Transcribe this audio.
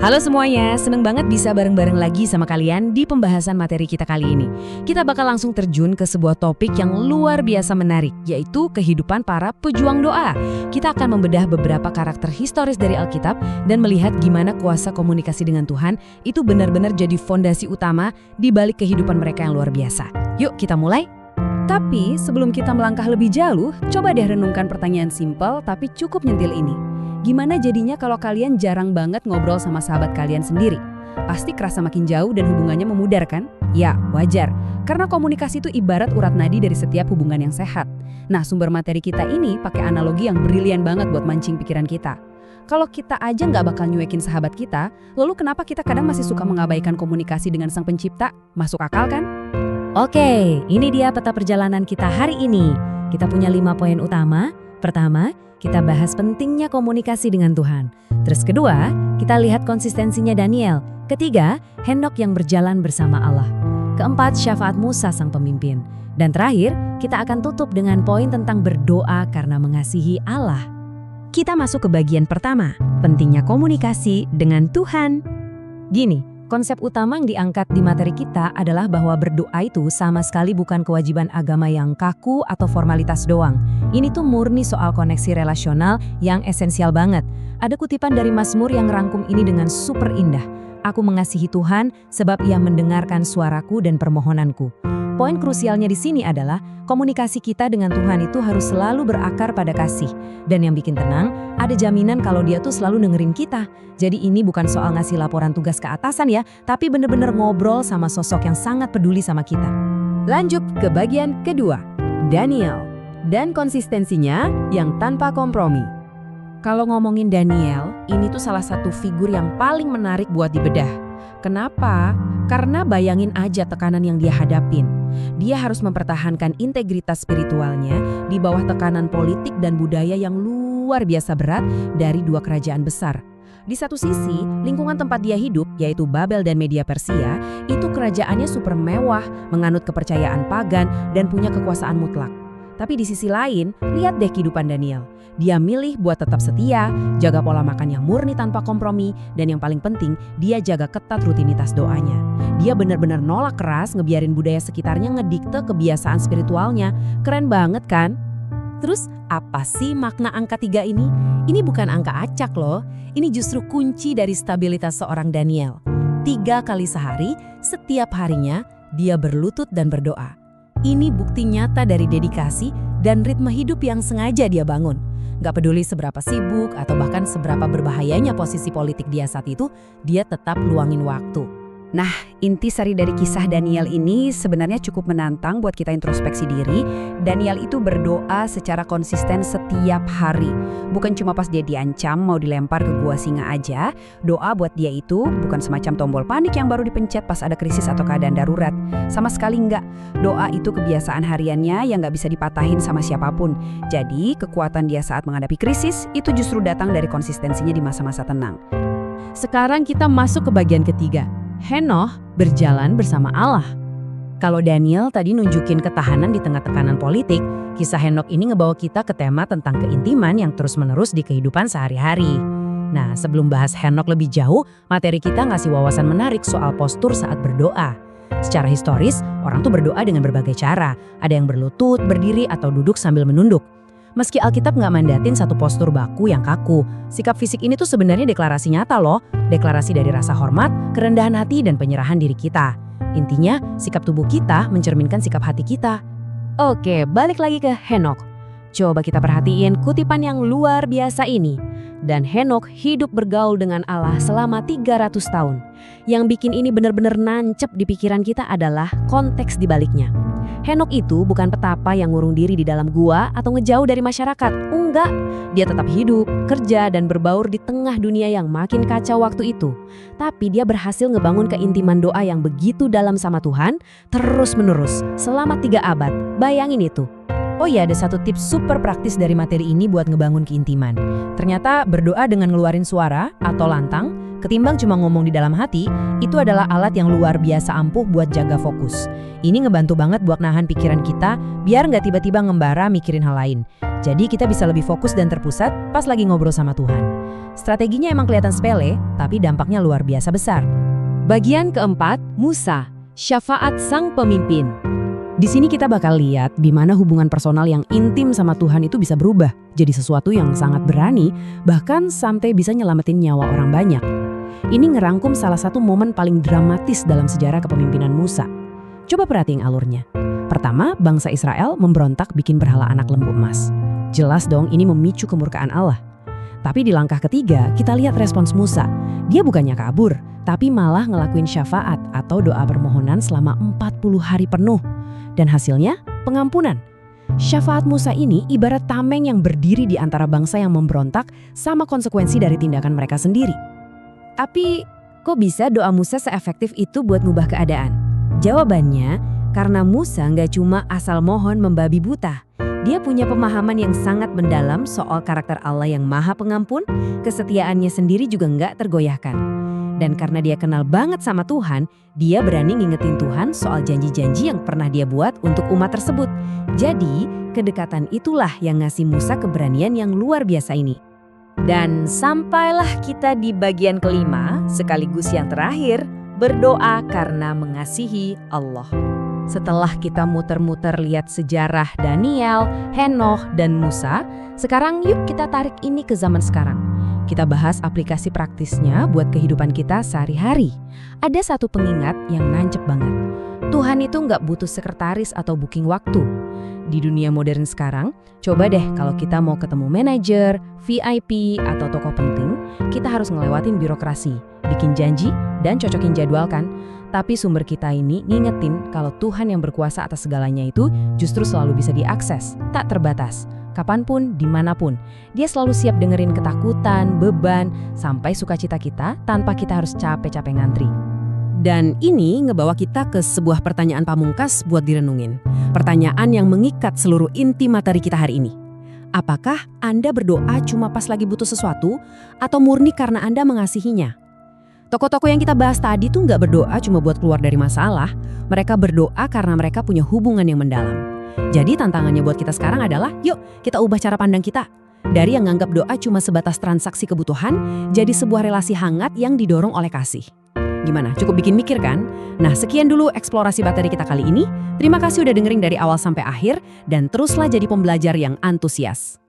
Halo semuanya, seneng banget bisa bareng-bareng lagi sama kalian di pembahasan materi kita kali ini. Kita bakal langsung terjun ke sebuah topik yang luar biasa menarik, yaitu kehidupan para pejuang doa. Kita akan membedah beberapa karakter historis dari Alkitab dan melihat gimana kuasa komunikasi dengan Tuhan itu benar-benar jadi fondasi utama di balik kehidupan mereka yang luar biasa. Yuk kita mulai. Tapi sebelum kita melangkah lebih jauh, coba deh renungkan pertanyaan simpel tapi cukup nyentil ini. Gimana jadinya kalau kalian jarang banget ngobrol sama sahabat kalian sendiri? Pasti kerasa makin jauh dan hubungannya memudar kan? Ya, wajar. Karena komunikasi itu ibarat urat nadi dari setiap hubungan yang sehat. Nah, sumber materi kita ini pakai analogi yang brilian banget buat mancing pikiran kita. Kalau kita aja nggak bakal nyuekin sahabat kita, lalu kenapa kita kadang masih suka mengabaikan komunikasi dengan Sang Pencipta? Masuk akal kan? Oke, ini dia peta perjalanan kita hari ini. Kita punya 5 poin utama. Pertama, kita bahas pentingnya komunikasi dengan Tuhan. Terus kedua, kita lihat konsistensinya Daniel. Ketiga, Henokh yang berjalan bersama Allah. Keempat, syafaat Musa sang pemimpin. Dan terakhir, kita akan tutup dengan poin tentang berdoa karena mengasihi Allah. Kita masuk ke bagian pertama, pentingnya komunikasi dengan Tuhan. Gini, konsep utama yang diangkat di materi kita adalah bahwa berdoa itu sama sekali bukan kewajiban agama yang kaku atau formalitas doang. Ini tuh murni soal koneksi relasional yang esensial banget. Ada kutipan dari Mazmur yang rangkum ini dengan super indah. Aku mengasihi Tuhan sebab Ia mendengarkan suaraku dan permohonanku. Poin krusialnya di sini adalah komunikasi kita dengan Tuhan itu harus selalu berakar pada kasih. Dan yang bikin tenang, ada jaminan kalau Dia tuh selalu dengerin kita. Jadi ini bukan soal ngasih laporan tugas ke atasan ya, tapi bener-bener ngobrol sama sosok yang sangat peduli sama kita. Lanjut ke bagian kedua, Daniel. Dan konsistensinya yang tanpa kompromi. Kalau ngomongin Daniel, ini tuh salah satu figur yang paling menarik buat dibedah. Kenapa? Karena bayangin aja tekanan yang dia hadapin. Dia harus mempertahankan integritas spiritualnya di bawah tekanan politik dan budaya yang luar biasa berat dari dua kerajaan besar. Di satu sisi, lingkungan tempat dia hidup, yaitu Babel dan Media Persia, itu kerajaannya super mewah, menganut kepercayaan pagan, dan punya kekuasaan mutlak. Tapi di sisi lain, lihat deh kehidupan Daniel. Dia milih buat tetap setia, jaga pola makan yang murni tanpa kompromi, dan yang paling penting, dia jaga ketat rutinitas doanya. Dia benar-benar nolak keras ngebiarin budaya sekitarnya ngedikte kebiasaan spiritualnya. Keren banget kan? Terus apa sih makna angka 3 ini? Ini bukan angka acak loh, ini justru kunci dari stabilitas seorang Daniel. 3 kali sehari, setiap harinya, dia berlutut dan berdoa. Ini bukti nyata dari dedikasi dan ritme hidup yang sengaja dia bangun. Gak peduli seberapa sibuk atau bahkan seberapa berbahayanya posisi politik dia saat itu, dia tetap luangin waktu. Nah, intisari dari kisah Daniel ini sebenarnya cukup menantang buat kita introspeksi diri. Daniel itu berdoa secara konsisten setiap hari. Bukan cuma pas dia diancam mau dilempar ke gua singa aja. Doa buat dia itu bukan semacam tombol panik yang baru dipencet pas ada krisis atau keadaan darurat. Sama sekali enggak. Doa itu kebiasaan hariannya yang gak bisa dipatahin sama siapapun. Jadi, kekuatan dia saat menghadapi krisis itu justru datang dari konsistensinya di masa-masa tenang. Sekarang kita masuk ke bagian ketiga. Henokh berjalan bersama Allah. Kalau Daniel tadi nunjukin ketahanan di tengah tekanan politik, kisah Henokh ini ngebawa kita ke tema tentang keintiman yang terus-menerus di kehidupan sehari-hari. Nah, sebelum bahas Henokh lebih jauh, materi kita ngasih wawasan menarik soal postur saat berdoa. Secara historis, orang tuh berdoa dengan berbagai cara. Ada yang berlutut, berdiri, atau duduk sambil menunduk. Meski Alkitab nggak mandatin satu postur baku yang kaku, sikap fisik ini tuh sebenarnya deklarasi nyata loh. Deklarasi dari rasa hormat, kerendahan hati, dan penyerahan diri kita. Intinya, sikap tubuh kita mencerminkan sikap hati kita. Oke, balik lagi ke Henokh. Coba kita perhatiin kutipan yang luar biasa ini. Dan Henokh hidup bergaul dengan Allah selama 300 tahun. Yang bikin ini benar-benar nancep di pikiran kita adalah konteks di baliknya. Henokh itu bukan petapa yang ngurung diri di dalam gua atau ngejauh dari masyarakat. Enggak, dia tetap hidup, kerja, dan berbaur di tengah dunia yang makin kacau waktu itu. Tapi dia berhasil ngebangun keintiman doa yang begitu dalam sama Tuhan, terus-menerus, selama 3 abad. Bayangin itu. Oh iya, ada satu tips super praktis dari materi ini buat ngebangun keintiman. Ternyata berdoa dengan ngeluarin suara atau lantang, ketimbang cuma ngomong di dalam hati, itu adalah alat yang luar biasa ampuh buat jaga fokus. Ini ngebantu banget buat nahan pikiran kita, biar nggak tiba-tiba ngembara mikirin hal lain. Jadi kita bisa lebih fokus dan terpusat pas lagi ngobrol sama Tuhan. Strateginya emang kelihatan sepele, tapi dampaknya luar biasa besar. Bagian keempat, Musa, syafaat sang pemimpin. Di sini kita bakal lihat di mana hubungan personal yang intim sama Tuhan itu bisa berubah jadi sesuatu yang sangat berani, bahkan sampai bisa nyelamatin nyawa orang banyak. Ini ngerangkum salah satu momen paling dramatis dalam sejarah kepemimpinan Musa. Coba perhatiin alurnya. Pertama, bangsa Israel memberontak bikin berhala anak lembu emas. Jelas dong ini memicu kemurkaan Allah. Tapi di langkah ketiga, kita lihat respons Musa. Dia bukannya kabur, tapi malah ngelakuin syafaat atau doa permohonan selama 40 hari penuh. Dan hasilnya, pengampunan. Syafaat Musa ini ibarat tameng yang berdiri di antara bangsa yang memberontak sama konsekuensi dari tindakan mereka sendiri. Tapi, kok bisa doa Musa seefektif itu buat ngubah keadaan? Jawabannya, karena Musa nggak cuma asal mohon membabi buta. Dia punya pemahaman yang sangat mendalam soal karakter Allah yang maha pengampun, kesetiaannya sendiri juga nggak tergoyahkan. Dan karena dia kenal banget sama Tuhan, dia berani ngingetin Tuhan soal janji-janji yang pernah dia buat untuk umat tersebut. Jadi, kedekatan itulah yang ngasih Musa keberanian yang luar biasa ini. Dan sampailah kita di bagian kelima, sekaligus yang terakhir, berdoa karena mengasihi Allah. Setelah kita muter-muter lihat sejarah Daniel, Henokh, dan Musa, sekarang yuk kita tarik ini ke zaman sekarang. Kita bahas aplikasi praktisnya buat kehidupan kita sehari-hari. Ada satu pengingat yang nancep banget. Tuhan itu nggak butuh sekretaris atau booking waktu. Di dunia modern sekarang, coba deh kalau kita mau ketemu manajer, VIP, atau tokoh penting, kita harus ngelewatin birokrasi, bikin janji, dan cocokin jadwal kan. Tapi sumber kita ini ngingetin kalau Tuhan yang berkuasa atas segalanya itu justru selalu bisa diakses, tak terbatas. Kapanpun, dimanapun. Dia selalu siap dengerin ketakutan, beban, sampai sukacita kita tanpa kita harus capek-capek ngantri. Dan ini ngebawa kita ke sebuah pertanyaan pamungkas buat direnungin. Pertanyaan yang mengikat seluruh inti materi kita hari ini. Apakah Anda berdoa cuma pas lagi butuh sesuatu atau murni karena Anda mengasihinya? Tokoh-tokoh yang kita bahas tadi tuh nggak berdoa cuma buat keluar dari masalah. Mereka berdoa karena mereka punya hubungan yang mendalam. Jadi tantangannya buat kita sekarang adalah, yuk kita ubah cara pandang kita. Dari yang nganggap doa cuma sebatas transaksi kebutuhan, jadi sebuah relasi hangat yang didorong oleh kasih. Gimana? Cukup bikin mikir kan? Nah, sekian dulu eksplorasi materi kita kali ini. Terima kasih udah dengerin dari awal sampai akhir, dan teruslah jadi pembelajar yang antusias.